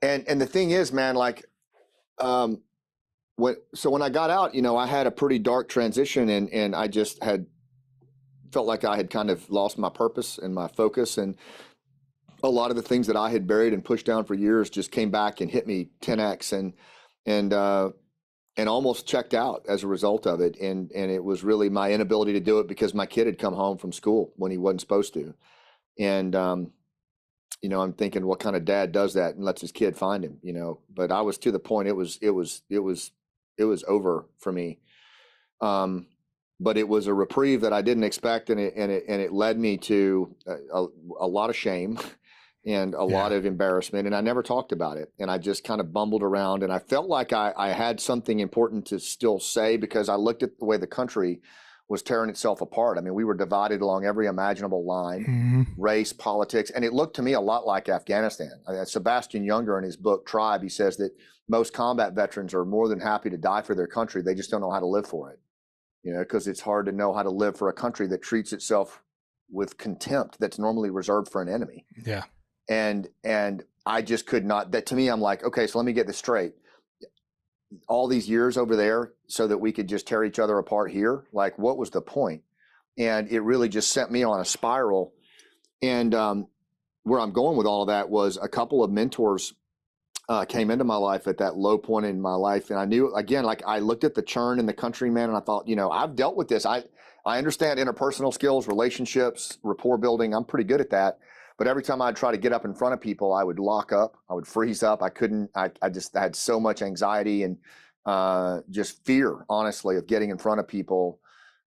And the thing is, man, like, when I got out, I had a pretty dark transition, and I just had felt like I had kind of lost my purpose and my focus, and a lot of the things that I had buried and pushed down for years just came back and hit me 10x, and almost checked out as a result of it. And it was really my inability to do it because my kid had come home from school when he wasn't supposed to. And, I'm thinking, what kind of dad does that and lets his kid find him, but I was to the point, it was over for me. But it was a reprieve that I didn't expect. And it led me to a lot of shame and a lot of embarrassment. And I never talked about it. And I just kind of bumbled around, and I felt like I had something important to still say, because I looked at the way the country was tearing itself apart. I mean, we were divided along every imaginable line, race, politics, and it looked to me a lot like Afghanistan. Sebastian Junger, in his book Tribe, he says that most combat veterans are more than happy to die for their country. They just don't know how to live for it, because it's hard to know how to live for a country that treats itself with contempt that's normally reserved for an enemy. Yeah. And I just could not, that to me, I'm like, okay, so let me get this straight. All these years over there so that we could just tear each other apart here, like, what was the point? And it really just sent me on a spiral. And where I'm going with all of that was a couple of mentors came into my life at that low point in my life. And I knew, again, like, I looked at the churn in the country, man, and I thought, I've dealt with this. I understand interpersonal skills, relationships, rapport building. I'm pretty good at that. But every time I'd try to get up in front of people, I would lock up, I would freeze up. I couldn't, I had so much anxiety and just fear, honestly, of getting in front of people.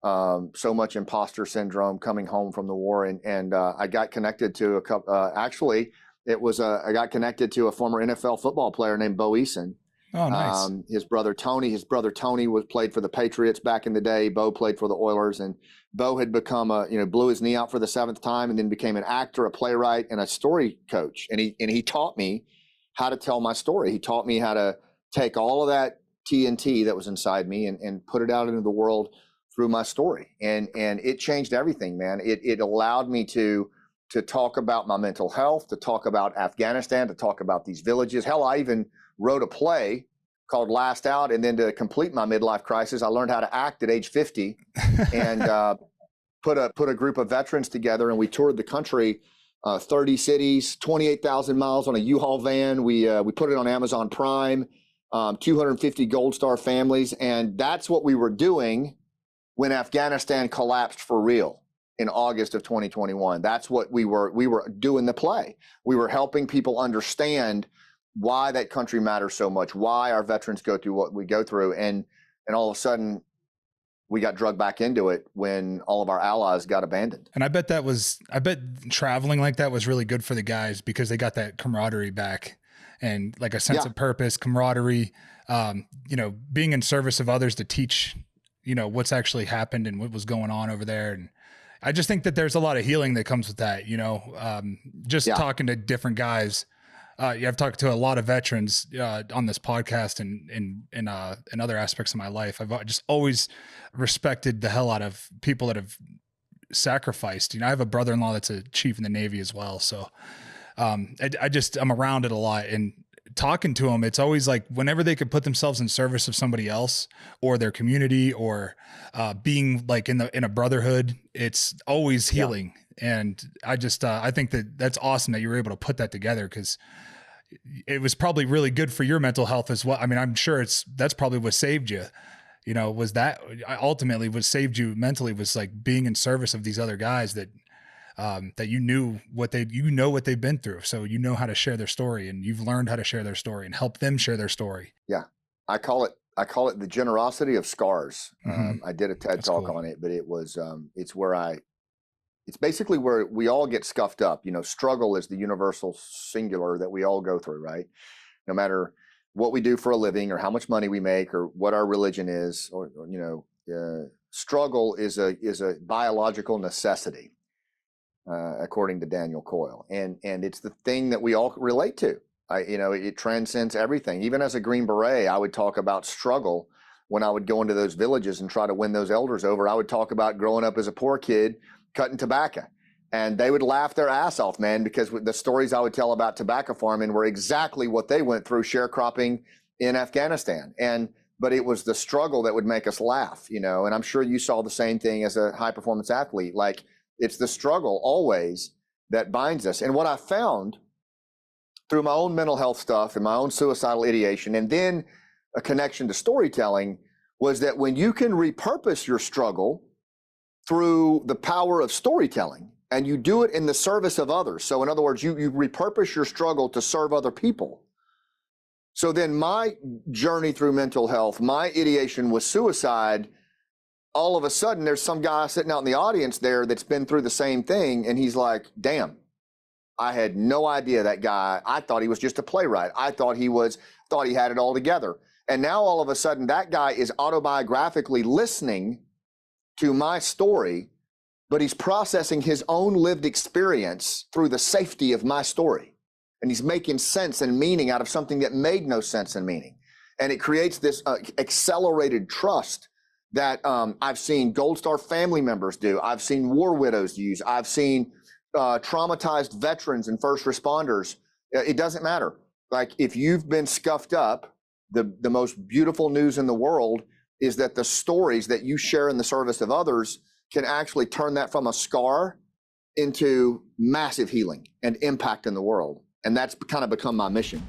So much imposter syndrome coming home from the war. And I got connected to a couple, actually, I got connected to a former NFL football player named Bo Eason. Oh, nice. His brother Tony played for the Patriots back in the day. Bo played for the Oilers, and Bo had become blew his knee out for the 7th time, and then became an actor, a playwright, and a story coach. And he taught me how to tell my story. He taught me how to take all of that TNT that was inside me and put it out into the world through my story. And it changed everything, man. It allowed me to talk about my mental health, to talk about Afghanistan, to talk about these villages. Hell, I even wrote a play called Last Out. And then to complete my midlife crisis, I learned how to act at age 50 and put a group of veterans together. And we toured the country, 30 cities, 28,000 miles on a U-Haul van. We put it on Amazon Prime, 250 Gold Star families. And that's what we were doing when Afghanistan collapsed for real in August of 2021. That's what we were doing the play. We were helping people understand why that country matters so much, why our veterans go through what we go through. And all of a sudden we got drugged back into it when all of our allies got abandoned. And I bet traveling like that was really good for the guys, because they got that camaraderie back and like a sense of purpose, camaraderie, being in service of others to teach, what's actually happened and what was going on over there. And I just think that there's a lot of healing that comes with that, talking to different guys. I've talked to a lot of veterans on this podcast and in other aspects of my life. I've just always respected the hell out of people that have sacrificed. I have a brother-in-law that's a chief in the Navy as well. So I'm around it a lot, and talking to them, it's always like whenever they could put themselves in service of somebody else or their community or being like in a brotherhood, it's always healing. And I think that's awesome that you were able to put that together, because it was probably really good for your mental health as well. I mean, I'm sure that's probably what saved you, was that ultimately what saved you mentally was like being in service of these other guys that you knew what they've been through. So you know how to share their story, and you've learned how to share their story and help them share their story. Yeah. I call it the generosity of scars. I did a TED talk on it, but it was, it's basically where we all get scuffed up. Struggle is the universal singular that we all go through, right? No matter what we do for a living or how much money we make or what our religion is, or struggle is a biological necessity, according to Daniel Coyle. And it's the thing that we all relate to. It transcends everything. Even as a Green Beret, I would talk about struggle when I would go into those villages and try to win those elders over. I would talk about growing up as a poor kid, cutting tobacco And they would laugh their ass off, man, because the stories I would tell about tobacco farming were exactly what they went through sharecropping in Afghanistan. But it was the struggle that would make us laugh, you know, and I'm sure you saw the same thing as a high performance athlete. Like, it's the struggle always that binds us. And what I found through my own mental health stuff and my own suicidal ideation, and then a connection to storytelling, was that when you can repurpose your struggle through the power of storytelling, and you do it in the service of others. So in other words, you repurpose your struggle to serve other people. So then my journey through mental health, my ideation with suicide, all of a sudden there's some guy sitting out in the audience there that's been through the same thing. And he's like, damn, I had no idea that guy. I thought he was just a playwright. I thought he had it all together. And now all of a sudden that guy is autobiographically listening to my story, but he's processing his own lived experience through the safety of my story. And he's making sense and meaning out of something that made no sense and meaning. And it creates this accelerated trust that I've seen Gold Star family members do. I've seen war widows use. I've seen traumatized veterans and first responders. It doesn't matter. Like, if you've been scuffed up, the most beautiful news in the world is that the stories that you share in the service of others can actually turn that from a scar into massive healing and impact in the world. And that's kind of become my mission.